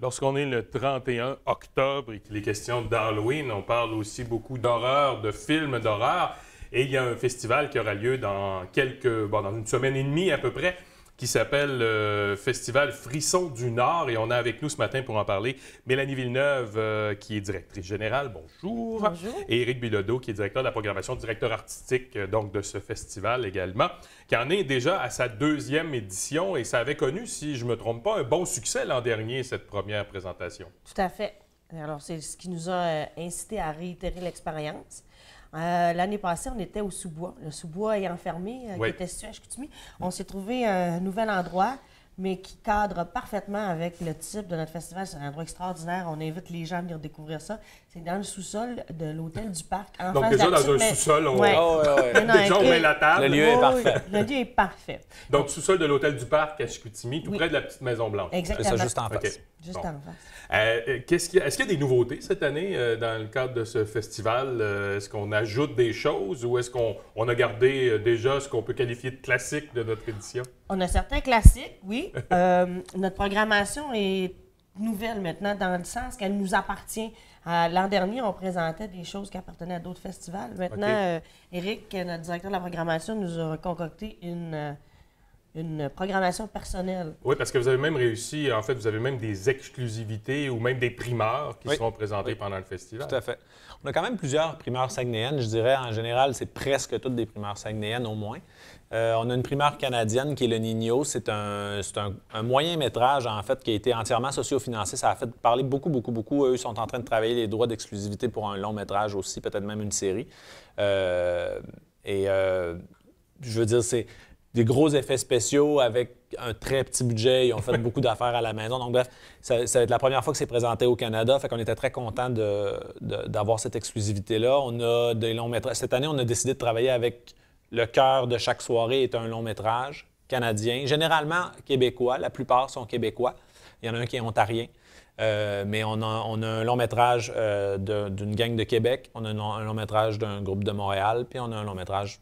Lorsqu'on est le 31 octobre et qu'il est question d'Halloween, on parle aussi beaucoup d'horreur, de films d'horreur. Et il y a un festival qui aura lieu dans dans une semaine et demie à peu près, qui s'appelle le Festival Frisson du Nord. Et on a avec nous ce matin pour en parler Mélanie Villeneuve, qui est directrice générale. Bonjour. Bonjour. Et Éric Bilodeau, qui est directeur de la programmation, directeur artistique donc de ce festival également, qui en est déjà à sa deuxième édition. Et ça avait connu, si je ne me trompe pas, un bon succès l'an dernier, cette première présentation. Tout à fait. Alors, c'est ce qui nous a incité à réitérer l'expérience. L'année passée, on était au Sous-Bois. Le Sous-Bois ayant fermé, qui était situé à Chicoutimi. On s'est trouvé un nouvel endroit, mais qui cadre parfaitement avec le type de notre festival. C'est un endroit extraordinaire. On invite les gens à venir découvrir ça. C'est dans le sous-sol de l'Hôtel du Parc. Donc déjà dans un sous-sol, on... Ouais. Déjà on met la table. Le lieu est parfait. Le lieu est parfait. Donc sous-sol de l'Hôtel du Parc à Chicoutimi, tout près de la petite Maison-Blanche. Exactement. C'est ça, juste en face. Okay. Juste en face. Est-ce qu'il y a des nouveautés cette année dans le cadre de ce festival? Est-ce qu'on ajoute des choses ou est-ce qu'on a gardé déjà ce qu'on peut qualifier de classique de notre édition? On a certains classiques, oui. Notre programmation est nouvelle maintenant dans le sens qu'elle nous appartient. L'an dernier, on présentait des choses qui appartenaient à d'autres festivals. Maintenant, Éric, notre directeur de la programmation, nous a concocté une programmation personnelle. Oui, parce que vous avez même réussi, en fait, vous avez même des exclusivités ou même des primeurs qui seront présentées pendant le festival. Tout à fait. On a quand même plusieurs primeurs saguenéennes. Je dirais, en général, c'est presque toutes des primeurs saguenéennes au moins. On a une primeur canadienne qui est le Nino. C'est un moyen métrage, en fait, qui a été entièrement socio-financé. Ça a fait parler beaucoup. Eux sont en train de travailler les droits d'exclusivité pour un long métrage aussi, peut-être même une série. Je veux dire, c'est des gros effets spéciaux avec un très petit budget. Ils ont fait beaucoup d'affaires à la maison. Donc, bref, ça va être la première fois que c'est présenté au Canada. Fait qu'on était très contents d'avoir cette exclusivité-là. On a des longs métrages. Cette année, on a décidé de travailler avec le cœur de chaque soirée est un long métrage canadien, généralement québécois. La plupart sont québécois. Il y en a un qui est ontarien. Mais on a un long métrage d'une gang de Québec, on a un long métrage d'un groupe de Montréal, puis on a un long métrage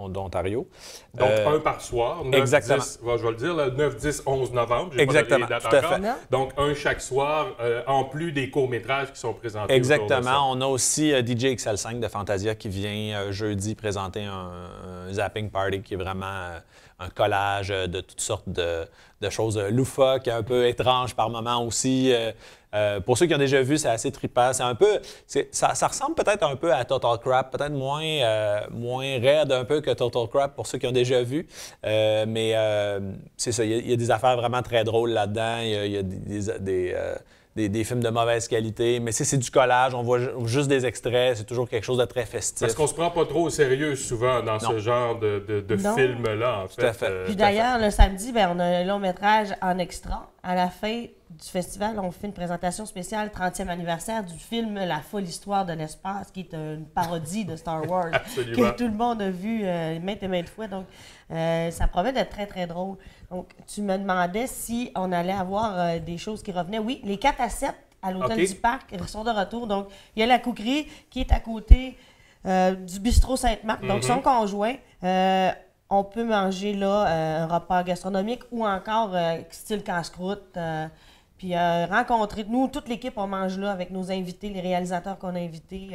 d'Ontario. Donc, un par soir, 9, exactement. 10, je vais le dire, là, 9, 10, 11 novembre. Exactement, pas tout à fait. Donc, un chaque soir, en plus des courts-métrages qui sont présentés. Exactement. On a aussi DJ XL5 de Fantasia qui vient jeudi présenter un zapping party qui est vraiment un collage de toutes sortes de choses loufoques, un peu étranges par moments aussi. Pour ceux qui ont déjà vu, c'est assez trippant. C'est un peu, ça ressemble peut-être un peu à Total Crap, peut-être moins raide un peu que Total Crap pour ceux qui ont déjà vu. Mais c'est ça, il y a des affaires vraiment très drôles là-dedans. Il y a des films de mauvaise qualité, mais c'est du collage, on voit juste des extraits, c'est toujours quelque chose de très festif. Parce qu'on se prend pas trop au sérieux souvent dans ce genre de film-là, en fait. Tout à fait. Puis d'ailleurs, le samedi, on a un long métrage en extra. À la fin du festival, on fait une présentation spéciale 30e anniversaire du film La folle histoire de l'espace, qui est une parodie de Star Wars, que tout le monde a vu maintes et maintes fois. Donc, ça promet d'être très, très drôle. Donc, tu me demandais si on allait avoir des choses qui revenaient. Oui, les 4 à 7 à l'Hôtel du Parc sont de retour. Donc, il y a la Couquerie qui est à côté du bistrot Sainte-Marthe. Donc, son conjoint. On peut manger là un repas gastronomique ou encore style casse-croûte. Puis rencontrer, nous, toute l'équipe, on mange là avec nos invités, les réalisateurs qu'on a invités,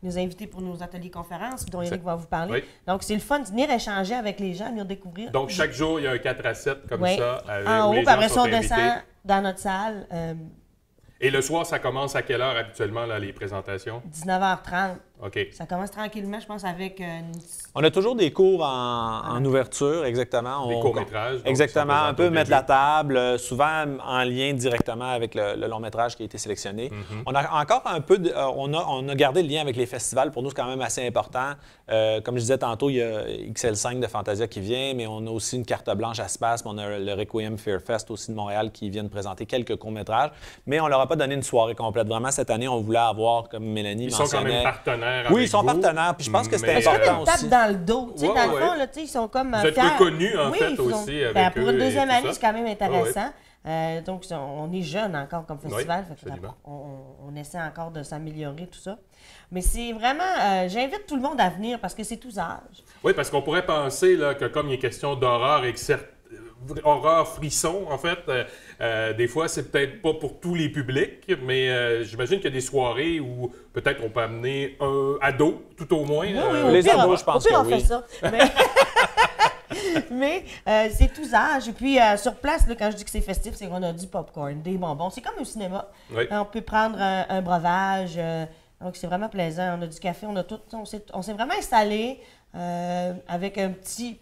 nos invités pour nos ateliers conférences, dont Éric va vous parler. Oui. Donc, c'est le fun de venir échanger avec les gens, venir découvrir. Donc, chaque jour, il y a un 4 à 7 comme ça. En haut, puis après ça, on descend dans notre salle. Et le soir, ça commence à quelle heure habituellement, là, les présentations? 19h30. OK. Ça commence tranquillement, je pense, avec... On a toujours des cours en ouverture, exactement. Des courts-métrages. Exactement, un peu mettre la table, souvent en lien directement avec le long-métrage qui a été sélectionné. On a encore un peu... on a gardé le lien avec les festivals. Pour nous, c'est quand même assez important. Comme je disais tantôt, il y a XL5 de Fantasia qui vient, mais on a aussi une carte blanche à Spasme. On a le Requiem Fear Fest aussi de Montréal qui vient de présenter quelques courts-métrages. Mais on leur a pas donné une soirée complète. Vraiment, cette année, on voulait avoir, comme Mélanie mentionnait... Ils sont quand même partenaires. Oui, ils sont partenaires, puis je pense que c'était important aussi. Une tape dans le dos. Tu sais, dans le fond, là, ils sont comme Vous êtes peu connus, en fait, aussi, avec pour une deuxième année, c'est quand même intéressant. Oui. Donc, on est jeune encore comme festival. Oui, on essaie encore de s'améliorer, tout ça. Mais c'est vraiment... j'invite tout le monde à venir parce que c'est tous âges. Oui, parce qu'on pourrait penser là, que comme il est question d'horreur et que horreur frisson, en fait. Des fois, c'est peut-être pas pour tous les publics, mais j'imagine qu'il y a des soirées où peut-être on peut amener un ado, tout au moins. Oui, oui, les au pire, ados, je pense au pire, que on fait oui. ça. Mais c'est tous âges. Et puis, sur place, là, quand je dis que c'est festif, c'est qu'on a du popcorn, des bonbons. C'est comme au cinéma. Oui. On peut prendre un breuvage. Donc, c'est vraiment plaisant. On a du café, on a tout. On s'est vraiment installé avec un petit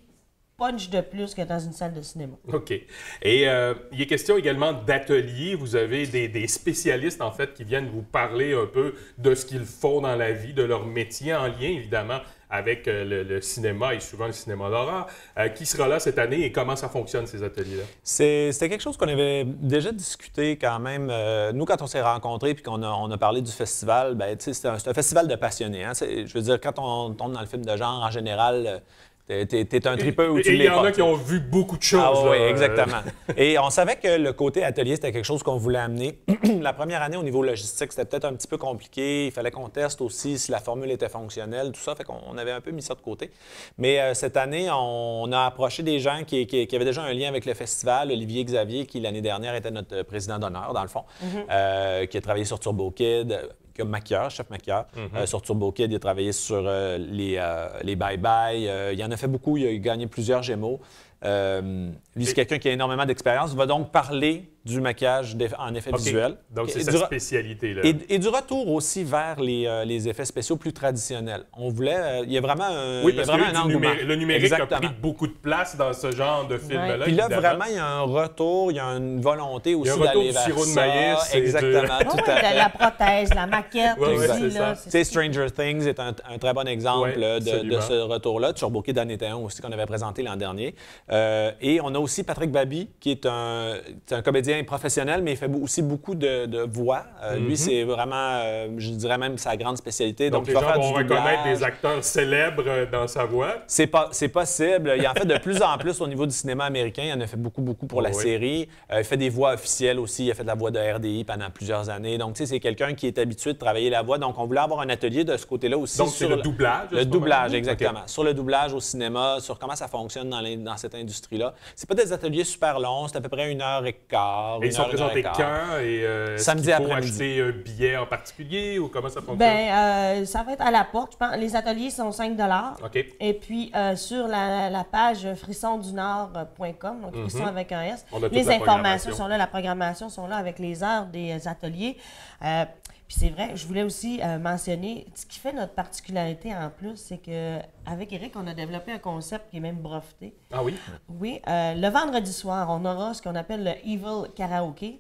punch de plus que dans une salle de cinéma. OK. Et il est question également d'ateliers. Vous avez des spécialistes, en fait, qui viennent vous parler un peu de ce qu'ils font dans la vie, de leur métier, en lien, évidemment, avec le cinéma et souvent le cinéma d'horreur. Qui sera là cette année et comment ça fonctionne, ces ateliers-là? C'était quelque chose qu'on avait déjà discuté quand même. Nous, quand on s'est rencontrés puis on a parlé du festival, ben, c'est un festival de passionnés. Hein? Je veux dire, quand on tombe dans le film de genre, en général, t'es un tripeux ou tu l'es pas. Et il y en a qui ont vu beaucoup de choses. Ah oui, là. exactement. Et on savait que le côté atelier, c'était quelque chose qu'on voulait amener. La première année, au niveau logistique, c'était peut-être un petit peu compliqué. Il fallait qu'on teste aussi si la formule était fonctionnelle, tout ça. Fait qu'on avait un peu mis ça de côté. Mais cette année, on a approché des gens qui avaient déjà un lien avec le festival. Olivier Xavier, qui l'année dernière était notre président d'honneur, dans le fond, qui a travaillé sur Turbo Kid. Comme maquilleur, chef maquilleur. Sur Turbo Kid, il a travaillé sur les Bye Bye. Il en a fait beaucoup. Il a gagné plusieurs Gémeaux. Lui, c'est quelqu'un qui a énormément d'expérience. Il va donc parler du maquillage en effet visuel. Donc, c'est sa spécialité. Là. Et du retour aussi vers les effets spéciaux plus traditionnels. On voulait... il y a vraiment un, oui, parce il y a vraiment que le numérique Exactement. a pris beaucoup de place dans ce genre de film-là. Puis là, évidemment. vraiment, il y a un retour, il y a une volonté aussi retour d'aller du vers sirop de ça. maïs. Exactement, tout à fait. La prothèse, la maquette Ouais, aussi. c'est Là, ça. Tu sais, Stranger Things est un très bon exemple Ouais, de ce retour-là. Turbo Kid en était un aussi qu'on avait présenté l'an dernier. Et on a aussi Patrick Baby, qui est un comédien professionnel, mais il fait aussi beaucoup de voix. Lui, c'est vraiment, je dirais même, sa grande spécialité. Donc il les va gens faire vont du reconnaître doublage. des acteurs célèbres dans sa voix. C'est possible. Il en fait de plus en plus au niveau du cinéma américain. Il en a fait beaucoup pour la série. Il fait des voix officielles aussi. Il a fait de la voix de RDI pendant plusieurs années. Donc, tu sais, c'est quelqu'un qui est habitué de travailler la voix. Donc, on voulait avoir un atelier de ce côté-là aussi. Donc, c'est le doublage. Le doublage, exactement. Okay. Sur le doublage au cinéma, sur comment ça fonctionne dans cette industrie-là. C'est pas des ateliers super longs. C'est à peu près 1h15. Et ils sont présentés quand? Et samedi est-ce qu'il faut après-midi. acheter un billet en particulier ou comment ça fonctionne? Ben, ça va être à la porte. Je pense. Les ateliers sont 5 $. OK. Et puis, sur la page frissondunord.com, donc frisson avec un S, On a toute les la informations programmation. sont là, la programmation sont là avec les heures des ateliers. Puis c'est vrai, je voulais aussi mentionner, ce qui fait notre particularité en plus, c'est qu'avec Eric, on a développé un concept qui est même breveté. Ah oui? Oui, le vendredi soir, on aura ce qu'on appelle le Evil Karaoke.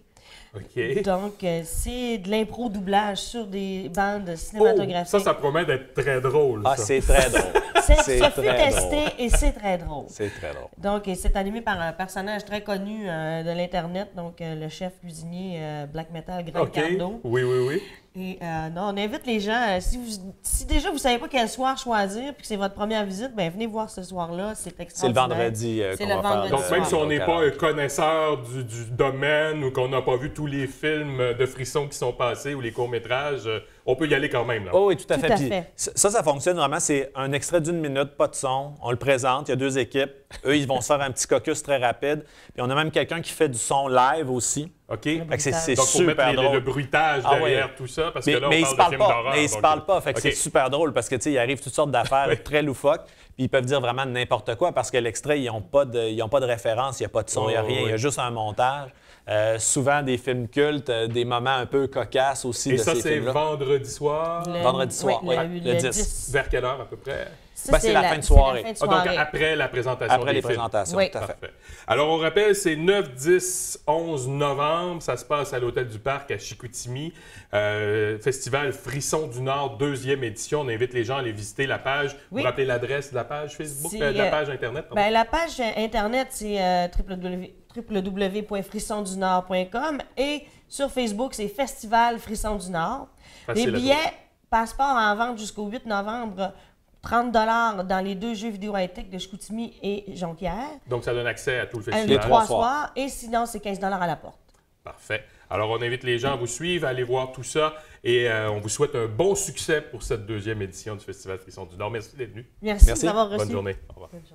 OK. Donc, c'est de l'impro-doublage sur des bandes Oh, cinématographiques. ça promet d'être très drôle. Ah, ça. c'est très drôle. Ça C'est fut très testé drôle. et c'est très drôle. C'est très drôle. Donc, c'est animé par un personnage très connu de l'Internet, donc le chef cuisinier Black Metal Greg OK. Cardo. Oui. Et non, on invite les gens, si déjà vous ne savez pas quel soir choisir puis que c'est votre première visite, ben venez voir ce soir-là, c'est C'est le extraordinaire. vendredi C'est qu'on le va faire. vendredi Donc, même soir. si on n'est pas un connaisseur du domaine ou qu'on n'a pas vu tous les films de frissons qui sont passés ou les courts-métrages, on peut y aller quand même. Là. Oh oui, tout à Tout fait. à Puis fait. ça fonctionne vraiment. C'est un extrait d'1 minute, pas de son. On le présente, il y a 2 équipes. Eux, ils vont se faire un petit caucus très rapide. Puis on a même quelqu'un qui fait du son live aussi. OK? Fait que c'est Donc, il faut mettre super drôle. le bruitage Ah derrière ouais. tout ça, parce Mais, que là, mais on ils se parle de parlent films pas. d'horreur. Mais ils se donc, parlent pas. Fait que OK. c'est super drôle parce que, tu sais, il arrive toutes sortes d'affaires très loufoques. Puis ils peuvent dire vraiment n'importe quoi parce que l'extrait, ils n'ont pas de référence, il n'y a pas de son, il n'y a Oh, rien. Il y a oui. juste un montage. Souvent des films cultes, des moments un peu cocasses aussi Et de ça, ces c'est films-là. vendredi soir. Vendredi soir, oui, ouais, le 10. Vers quelle heure à peu près? Ça, Ben, c'est la fin de c'est soirée. la fin de Ah, donc soirée. après la présentation Après des les films. présentations, Oui. tout à fait. Parfait. Alors, on rappelle, c'est 9, 10, 11 novembre. Ça se passe à l'Hôtel du Parc à Chicoutimi. Festival Frisson du Nord, 2e édition. On invite les gens à aller visiter la page. Oui. Vous rappelez l'adresse de la page Facebook, C'est, de la page Internet? pardon? Ben, la page Internet, c'est www.frissondunord.com et sur Facebook, c'est Festival Frisson du Nord. Facile Les à billets passeport en vente jusqu'au 8 novembre, 30 $ dans les 2 jeux vidéo high-tech de Chicoutimi et Jonquière. Donc, ça donne accès à tout le Les festival. 3 soirs. soirs. Et sinon, c'est 15 $ à la porte. Parfait. Alors, on invite les gens à vous suivre, à aller voir tout ça et on vous souhaite un bon succès pour cette 2e édition du Festival Frisson du Nord. Merci d'être venu. Merci, Merci. d'avoir reçu. Bonne journée. Au revoir. Bonne journée.